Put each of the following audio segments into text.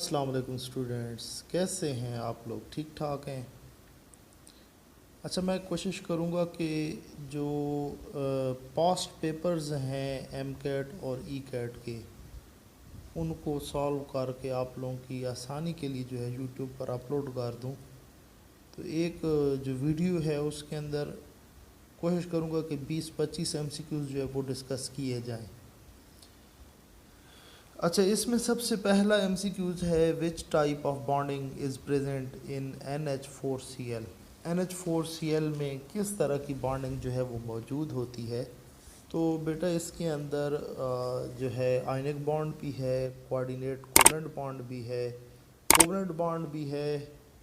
अस्सलाम वालेकुम स्टूडेंट्स, कैसे हैं आप लोग? ठीक ठाक हैं? अच्छा, मैं कोशिश करूँगा कि जो पास्ट पेपर्स हैं एम कैट और ई कैट के, उनको सॉल्व करके आप लोगों की आसानी के लिए जो है यूट्यूब पर अपलोड कर दूँ। तो एक जो वीडियो है उसके अंदर कोशिश करूँगा कि 20-25 एमसीक्यूज़ जो है वो डिस्कस किए जाएँ। अच्छा, इसमें सबसे पहला एमसीक्यूज़ है which type of bonding is present in NH4Cl। NH4Cl में किस तरह की बॉन्डिंग जो है वो मौजूद होती है। तो बेटा इसके अंदर जो है आयनिक बॉन्ड भी है, कोऑर्डिनेट कोवेलेंट बॉन्ड भी है, कोवेलेंट बॉन्ड भी है।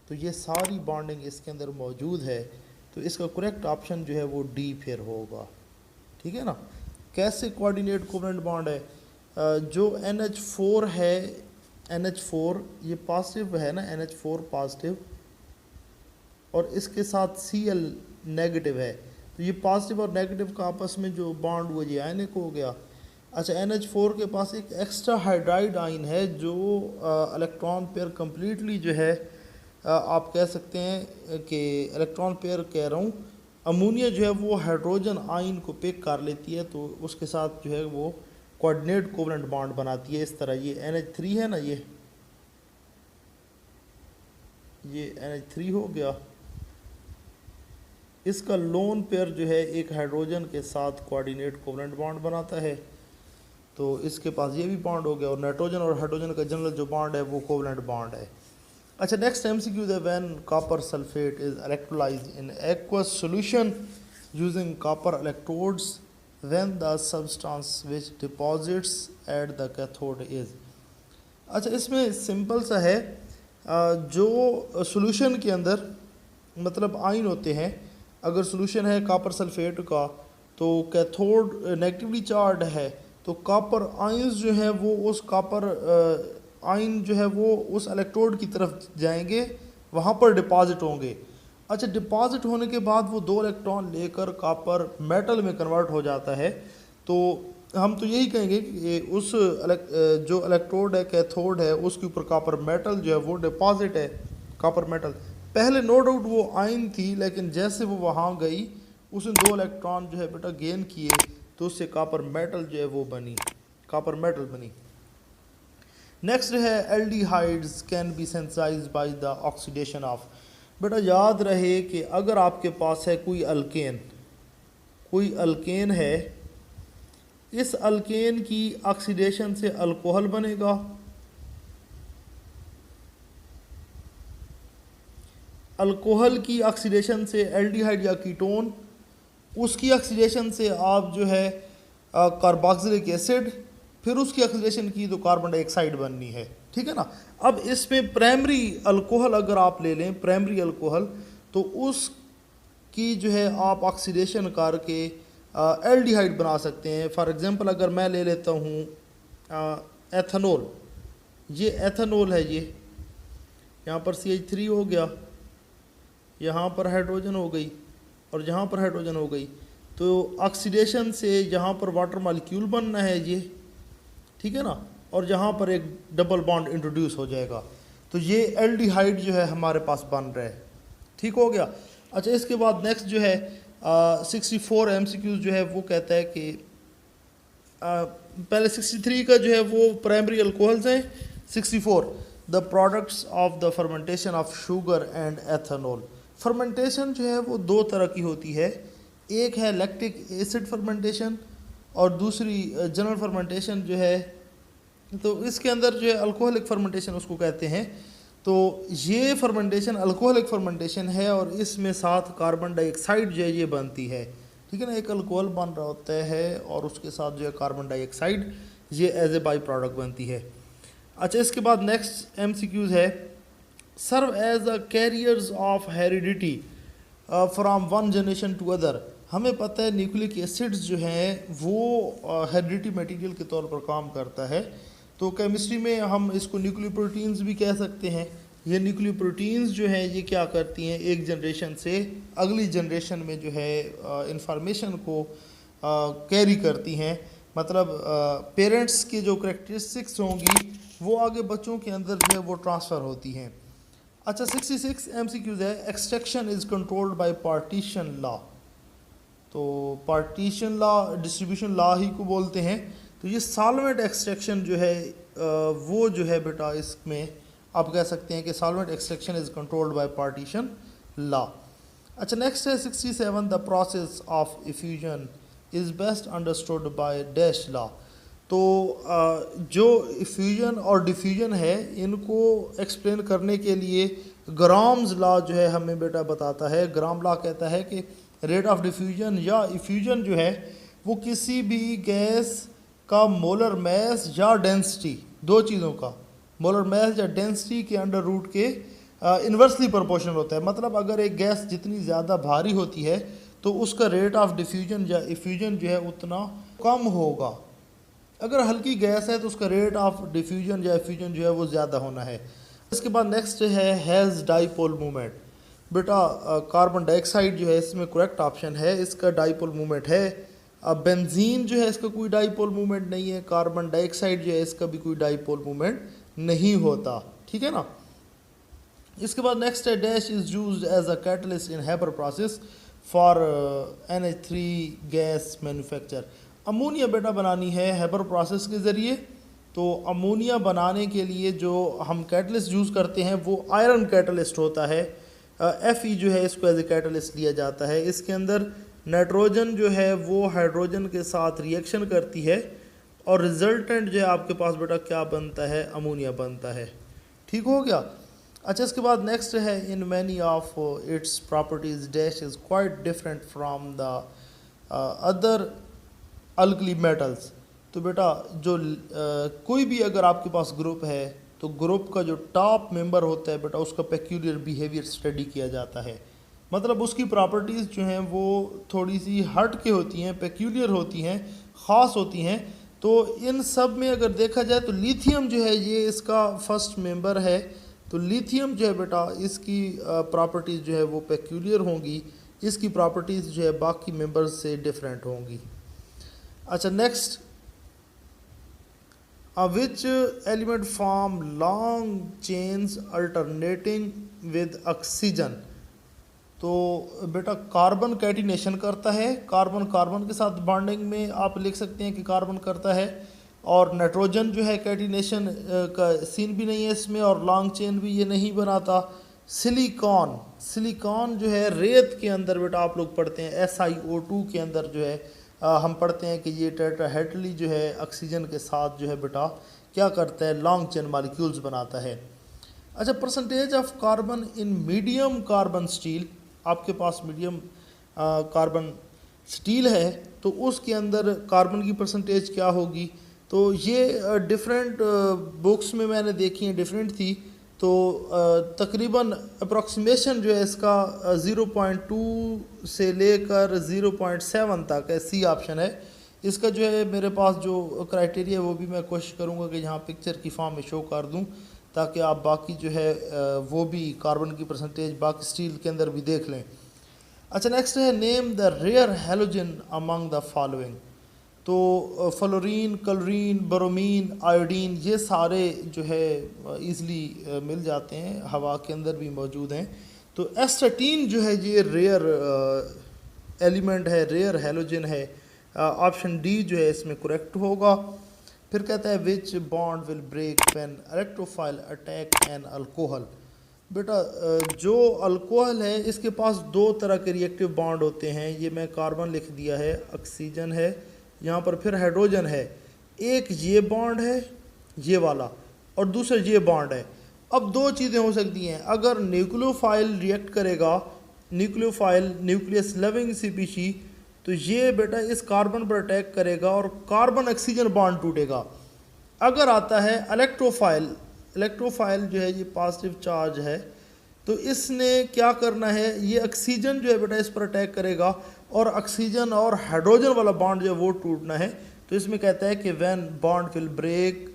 तो ये सारी बॉन्डिंग इसके अंदर मौजूद है। तो इसका करेक्ट ऑप्शन जो है वो डी फिर होगा। ठीक है ना। कैसे कोऑर्डिनेट कोवेलेंट बॉन्ड है? जो NH4 है, NH4 ये पॉजिटिव है ना, NH4 पॉजिटिव और इसके साथ Cl नेगेटिव है। तो ये पॉजिटिव और नेगेटिव का आपस में जो बॉन्ड वो ये आयनिक हो गया। अच्छा, NH4 के पास एक एक्स्ट्रा हाइड्राइड आयन है जो इलेक्ट्रॉन पेयर कम्प्लीटली जो है आप कह सकते हैं कि इलेक्ट्रॉन पेयर कह रहा हूँ, अमोनिया जो है वो हाइड्रोजन आयन को पिक कर लेती है, तो उसके साथ जो है वो कोऑर्डिनेट कोवेलेंट बॉन्ड बनाती है। इस तरह ये NH3 है ना, ये NH3 हो गया। इसका लोन पेयर जो है एक हाइड्रोजन के साथ कोऑर्डिनेट कोवेलेंट बॉन्ड बनाता है, तो इसके पास ये भी बॉन्ड हो गया। और नाइट्रोजन और हाइड्रोजन का जनरल जो बॉन्ड है वो कोवेलेंट बॉन्ड है। अच्छा, नेक्स्ट एमसीक्यू है when copper sulphate is electrolysed in aqueous solution using copper electrodes when the substance which deposits at the cathode is। अच्छा, इसमें सिंपल सा है, जो सॉल्यूशन के अंदर मतलब आयन होते हैं, अगर सॉल्यूशन है कॉपर सल्फेट का तो कैथोड नेगेटिवली चार्ज है, तो कॉपर आयंस जो है वो उस कॉपर आयन जो है वो उस इलेक्ट्रोड की तरफ जाएंगे, वहाँ पर डिपॉजिट होंगे। अच्छा, डिपॉजिट होने के बाद वो 2 इलेक्ट्रॉन लेकर कॉपर मेटल में कन्वर्ट हो जाता है। तो हम तो यही कहेंगे कि उस जो इलेक्ट्रोड है कैथोड है उसके ऊपर कॉपर मेटल जो है वो डिपॉजिट है, कॉपर मेटल। पहले नो डाउट वो आयन थी, लेकिन जैसे वो वहाँ गई उसने 2 इलेक्ट्रॉन जो है बेटा गेन किए, तो उससे कॉपर मेटल जो है वो बनी, कॉपर मेटल बनी। नेक्स्ट है aldehydes can be synthesized by the oxidation of. बेटा याद रहे कि अगर आपके पास है कोई अल्केन है, इस अल्केन की ऑक्सीडेशन से अल्कोहल बनेगा, अल्कोहल की ऑक्सीडेशन से एल्डिहाइड या कीटोन, उसकी ऑक्सीडेशन से आप जो है कार्बोक्सिलिक एसिड, फिर उसकी ऑक्सीडेशन की तो कार्बन डाइऑक्साइड बननी है। ठीक है ना। अब इसमें प्राइमरी अल्कोहल अगर आप ले लें, प्राइमरी अल्कोहल, तो उसकी जो है आप ऑक्सीडेशन करके एल्डिहाइड बना सकते हैं। फॉर एग्जांपल अगर मैं ले लेता हूँ एथेनॉल, ये एथेनॉल है, ये यहाँ पर CH3 हो गया, यहाँ पर हाइड्रोजन हो गई और यहाँ पर हाइड्रोजन हो गई, तो ऑक्सीडेशन से यहाँ पर वाटर मॉलिक्यूल बनना है ये, ठीक है ना, और यहाँ पर एक डबल बॉन्ड इंट्रोड्यूस हो जाएगा, तो ये एल्डिहाइड जो है हमारे पास बन रहा है। ठीक हो गया। अच्छा, इसके बाद नेक्स्ट जो है 64 MCQ जो है वो कहता है कि पहले 63 का जो है वो प्राइमरी अल्कोहल्स हैं। 64 the products of the fermentation of sugar and ethanol. Fermentation जो है वो 2 तरह की होती है, एक है लैक्टिक एसिड फर्मेंटेशन और दूसरी जनरल फर्मेंटेशन जो है, तो इसके अंदर जो है अल्कोहलिक फर्मेंटेशन उसको कहते हैं। तो ये फर्मेंटेशन अल्कोहलिक फर्मेंटेशन है और इसमें साथ कार्बन डाइऑक्साइड जो है ये बनती है। ठीक है ना, एक अल्कोहल बन रहा होता है और उसके साथ जो है कार्बन डाइऑक्साइड ये एज ए बाई प्रोडक्ट बनती है। अच्छा, इसके बाद नेक्स्ट MCQs है serve as a carriers of heredity from one generation to other. हमें पता है न्यूक्लिक एसिड्स जो हैं वो हेरिडिटी मटेरियल के तौर पर काम करता है, तो केमिस्ट्री में हम इसको न्यूक्लियोप्रोटीन्स भी कह सकते हैं। ये न्यूक्लियोप्रोटीन्स जो हैं ये क्या करती हैं, एक जनरेशन से अगली जनरेशन में जो है इंफॉर्मेशन को कैरी करती हैं। मतलब पेरेंट्स की जो करेक्टरिस्टिक्स होंगी वो आगे बच्चों के अंदर जो है वो ट्रांसफ़र होती हैं। अच्छा 66 MCQs है, extraction is controlled by partition law. तो पार्टीशन लॉ डिस्ट्रीब्यूशन लॉ ही को बोलते हैं। तो ये सॉल्वेंट एक्सट्रैक्शन जो है वो जो है बेटा इसमें आप कह सकते हैं कि solvent extraction is controlled by partition law. अच्छा नेक्स्ट है 67, the process of effusion is best understood by dash law. तो जो इफ्यूजन और डिफ्यूजन है इनको एक्सप्लेन करने के लिए ग्राम्स लॉ जो है हमें बेटा बताता है। ग्राम लॉ कहता है कि रेट ऑफ डिफ्यूजन या इफ्यूजन जो है वो किसी भी गैस का मोलर मैस या डेंसिटी, दो चीज़ों का, मोलर मैस या डेंसिटी के अंडर रूट के इन्वर्सली प्रोपोर्शनल होता है। मतलब अगर एक गैस जितनी ज़्यादा भारी होती है तो उसका रेट ऑफ डिफ्यूजन या इफ्यूजन जो है उतना कम होगा। अगर हल्की गैस है तो उसका रेट ऑफ डिफ्यूजन या इफ्यूजन जो है वो ज़्यादा होना है। इसके बाद नेक्स्ट है हैज़ डाईपोल मूवमेंट। बेटा कार्बन डाइऑक्साइड जो है इसमें करेक्ट ऑप्शन है, इसका डाईपोल मूवमेंट है। अब बेंजीन जो है इसका कोई डाईपोल मूवमेंट नहीं है। कार्बन डाइऑक्साइड जो है इसका भी कोई डाईपोल मूवमेंट नहीं होता, ठीक है ना। इसके बाद नेक्स्ट है dash is used as a catalyst in Haber process for NH3 gas manufacture. Ammonia बेटा बनानी है हेबर प्रोसेस के ज़रिए। तो अमोनिया बनाने के लिए जो हम कैटलिस्ट यूज़ करते हैं वो आयरन कैटलिस्ट होता है। Fe जो है इसको एज ए कैटलिस्ट लिया जाता है। इसके अंदर नाइट्रोजन जो है वो हाइड्रोजन के साथ रिएक्शन करती है और रिजल्टेंट जो है आपके पास बेटा क्या बनता है, अमोनिया बनता है। ठीक हो गया। अच्छा इसके बाद नेक्स्ट है in many of its properties dash is quite different from the other alkali metals. तो बेटा जो कोई भी अगर आपके पास ग्रुप है तो ग्रुप का जो टॉप मेंबर होता है बेटा उसका पेक्यूलियर बिहेवियर स्टडी किया जाता है। मतलब उसकी प्रॉपर्टीज़ जो हैं वो थोड़ी सी हट के होती हैं, पेक्यूलियर होती हैं, ख़ास होती हैं। तो इन सब में अगर देखा जाए तो लिथियम जो है ये इसका फर्स्ट मेंबर है। तो लिथियम जो है बेटा इसकी प्रॉपर्टीज़ जो है वो पेक्यूलियर होंगी, इसकी प्रॉपर्टीज़ जो है बाकी मेंबर्स से डिफरेंट होंगी। अच्छा next which element form long chains alternating with oxygen। तो बेटा कार्बन कैटिनेशन करता है, कार्बन कार्बन के साथ बॉन्डिंग में आप लिख सकते हैं कि कार्बन करता है। और नाइट्रोजन जो है कैटिनेशन का सीन भी नहीं है इसमें और लॉन्ग चेन भी ये नहीं बनाता। सिलिकॉन, सिलिकॉन जो है रेत के अंदर बेटा आप लोग पढ़ते हैं SiO2 के अंदर जो है हम पढ़ते हैं कि ये टेट्राहेड्रली जो है ऑक्सीजन के साथ जो है बेटा क्या करता है, लॉन्ग चेन मॉलिक्यूल्स बनाता है। अच्छा percentage of carbon in medium carbon steel, आपके पास मीडियम कार्बन स्टील है तो उसके अंदर कार्बन की परसेंटेज क्या होगी। तो ये डिफरेंट बुक्स में मैंने देखी है, डिफरेंट थी। तो तकरीबन अप्रॉक्सीमेशन जो है इसका 0.2 से लेकर 0.7 तक है, सी ऑप्शन है इसका। जो है मेरे पास जो क्राइटेरिया वो भी मैं कोशिश करूँगा कि यहाँ पिक्चर की फॉर्म में शो कर दूँ ताकि आप बाकी जो है वो भी कार्बन की परसेंटेज बाकी स्टील के अंदर भी देख लें। अच्छा नेक्स्ट है name the rare halogen among the following. तो फ्लोरीन, क्लोरीन, ब्रोमीन, आयोडीन ये सारे जो है ईज़िली मिल जाते हैं, हवा के अंदर भी मौजूद हैं। तो एस्टाटीन जो है ये रेयर एलिमेंट है, रेयर हैलोजन है। ऑप्शन डी जो है इसमें करेक्ट होगा। फिर कहता है which bond will break when electrophile attack an alcohol. बेटा जो अल्कोहल है इसके पास दो तरह के रिएक्टिव बॉन्ड होते हैं। ये मैं कार्बन लिख दिया है, ऑक्सीजन है यहाँ पर, फिर हाइड्रोजन है। एक ये बॉन्ड है ये वाला और दूसरा ये बॉन्ड है। अब दो चीज़ें हो सकती हैं, अगर न्यूक्लियोफाइल रिएक्ट करेगा, न्यूक्लियोफाइल न्यूक्लियस लविंग स्पीशी, तो ये बेटा इस कार्बन पर अटैक करेगा और कार्बन ऑक्सीजन बॉन्ड टूटेगा। अगर आता है इलेक्ट्रोफाइल, इलेक्ट्रोफाइल जो है ये पॉजिटिव चार्ज है तो इसने क्या करना है, ये ऑक्सीजन जो है बेटा इस पर अटैक करेगा और ऑक्सीजन और हाइड्रोजन वाला बॉन्ड जो है वो टूटना है। तो इसमें कहता है कि when bond will break,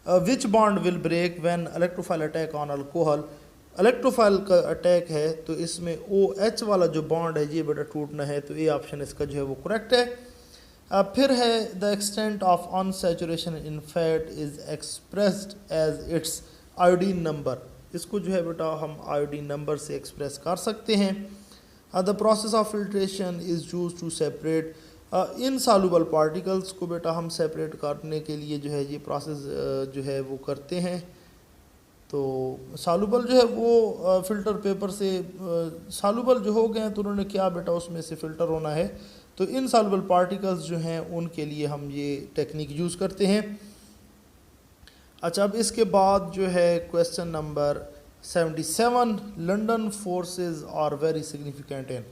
which bond will break when electrophile attack on alcohol. Electrophile का अटैक है तो इसमें OH वाला जो बॉन्ड है ये बेटा टूटना है। तो ये ऑप्शन इसका जो है वो करेक्ट है। फिर है the extent of unsaturation in fat is expressed as its iodine number. इसको जो है बेटा हम आयोडीन नंबर से एक्सप्रेस कर सकते हैं। The process of filtration is use to separate insoluble particles को बेटा हम सेपरेट करने के लिए जो है ये प्रोसेस जो है वो करते हैं। तो सॉल्युबल जो है वो फ़िल्टर पेपर से सॉल्युबल जो हो गए हैं तो उन्होंने क्या बेटा उसमें से फ़िल्टर होना है, तो इनसॉल्युबल पार्टिकल्स जो हैं उनके लिए हम ये टेक्निक यूज़ करते हैं। अच्छा, अब इसके बाद जो है question number 77, London forces are very significant in.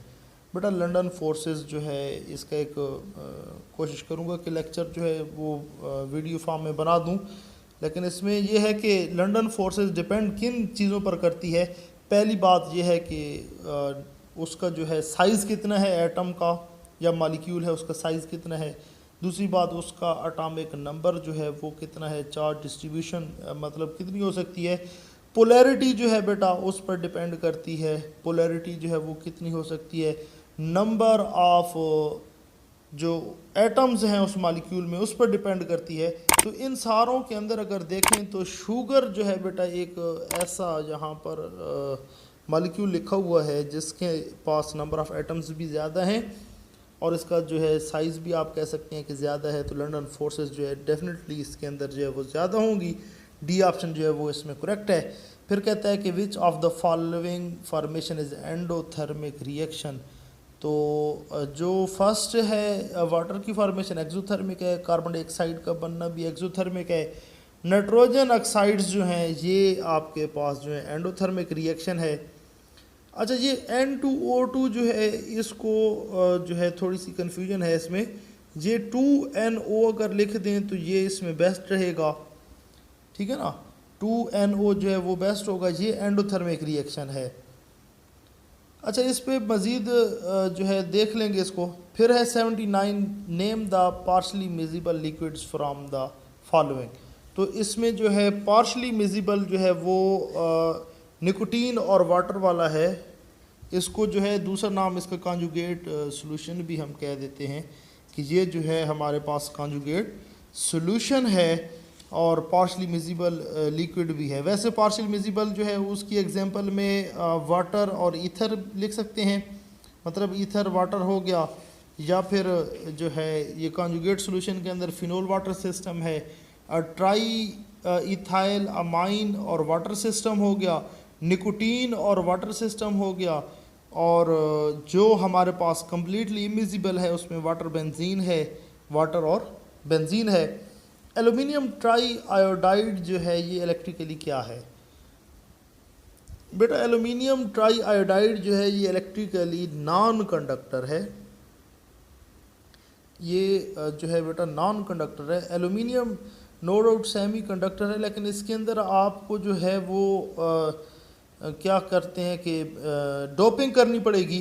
बेटा लंदन फोर्सेस जो है इसका एक कोशिश करूँगा कि लेक्चर जो है वो वीडियो फॉर्म में बना दूँ, लेकिन इसमें यह है कि लंदन फोर्सेस डिपेंड किन चीज़ों पर करती है। पहली बात यह है कि उसका जो है साइज़ कितना है एटम का या मॉलिक्यूल है उसका साइज़ कितना है। दूसरी बात उसका एटॉमिक नंबर जो है वो कितना है, चार्ज डिस्ट्रीब्यूशन मतलब कितनी हो सकती है। पोलैरिटी जो है बेटा उस पर डिपेंड करती है, पोलैरिटी जो है वो कितनी हो सकती है। नंबर ऑफ जो एटम्स हैं उस मॉलिक्यूल में उस पर डिपेंड करती है। तो इन सारों के अंदर अगर देखें तो शुगर जो है बेटा एक ऐसा यहाँ पर मॉलिक्यूल लिखा हुआ है जिसके पास नंबर ऑफ़ एटम्स भी ज़्यादा हैं और इसका जो है साइज़ भी आप कह सकते हैं कि ज़्यादा है। तो लंदन फोर्सेस जो है डेफिनेटली इसके अंदर जो है वो ज़्यादा होंगी। डी ऑप्शन जो है वो इसमें करेक्ट है। फिर कहता है कि which of the following formation is endothermic reaction. तो जो फर्स्ट है वाटर की फॉर्मेशन एक्सोथर्मिक है, कार्बन डाइऑक्साइड का बनना भी एक्सोथर्मिक है। नाइट्रोजन ऑक्साइड्स जो हैं ये आपके पास जो है एंडोथर्मिक रिएक्शन है। अच्छा, ये N2O2 जो है इसको जो है थोड़ी सी कन्फ्यूजन है इसमें। ये 2NO अगर लिख दें तो ये इसमें बेस्ट रहेगा, ठीक है ना। 2NO जो है वो बेस्ट होगा, ये एंडोथर्मिक रिएक्शन है। अच्छा, इस पे मज़ीद जो है देख लेंगे इसको। फिर है 79, name the partially miscible liquids from the following. तो इसमें जो है पार्शली मिजिबल जो है वो निकोटीन और वाटर वाला है। इसको जो है दूसरा नाम इसका कॉन्जुगेट सॉल्यूशन भी हम कह देते हैं कि ये जो है हमारे पास कॉन्जुगेट सॉल्यूशन है और पार्शली मिजिबल लिक्विड भी है। वैसे पार्शली मिजिबल जो है उसकी एग्जांपल में वाटर और ईथर लिख सकते हैं, मतलब ईथर वाटर हो गया, या फिर जो है ये कॉन्जुगेट सॉल्यूशन के अंदर फिनोल वाटर सिस्टम है, ट्राई इथाइल अमाइन और वाटर सिस्टम हो गया, निकोटीन और वाटर सिस्टम हो गया, और जो हमारे पास कम्प्लीटली इमिजिबल है उसमें वाटर बेंजीन है, वाटर और बेंजीन है। एल्यूमिनियम ट्राई आयोडाइड जो है ये इलेक्ट्रिकली क्या है बेटा। एल्यूमिनियम ट्राई आयोडाइड जो है ये इलेक्ट्रिकली नॉन कंडक्टर है। ये जो है बेटा नॉन कंडक्टर है। Aluminium no doubt semiconductor है, लेकिन इसके अंदर आपको जो है वो क्या करते हैं कि डोपिंग करनी पड़ेगी।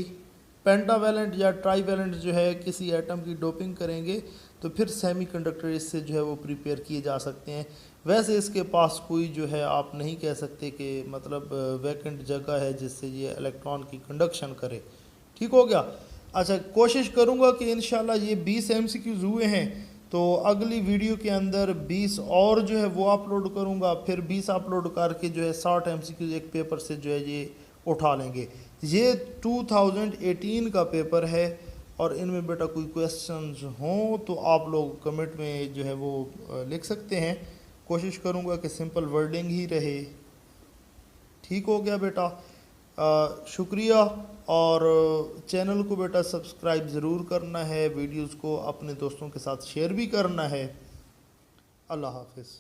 पेंटावैलेंट या ट्राईवैलेंट जो है किसी एटम की डोपिंग करेंगे तो फिर सेमी कंडक्टर इससे जो है वो प्रिपेयर किए जा सकते हैं। वैसे इसके पास कोई जो है आप नहीं कह सकते कि मतलब वैकेंट जगह है जिससे ये इलेक्ट्रॉन की कंडक्शन करे। ठीक हो गया। अच्छा, कोशिश करूँगा कि इंशाल्लाह ये 20 MCQs हुए हैं तो अगली वीडियो के अंदर 20 और जो है वो अपलोड करूँगा, फिर 20 अपलोड करके जो है 60 MCQs एक पेपर से जो है ये उठा लेंगे। ये 2018 का पेपर है और इनमें बेटा कोई क्वेश्चंस हों तो आप लोग कमेंट में जो है वो लिख सकते हैं। कोशिश करूँगा कि सिंपल वर्डिंग ही रहे। ठीक हो गया बेटा, शुक्रिया। और चैनल को बेटा सब्सक्राइब ज़रूर करना है, वीडियोस को अपने दोस्तों के साथ शेयर भी करना है। अल्लाह हाफिज़।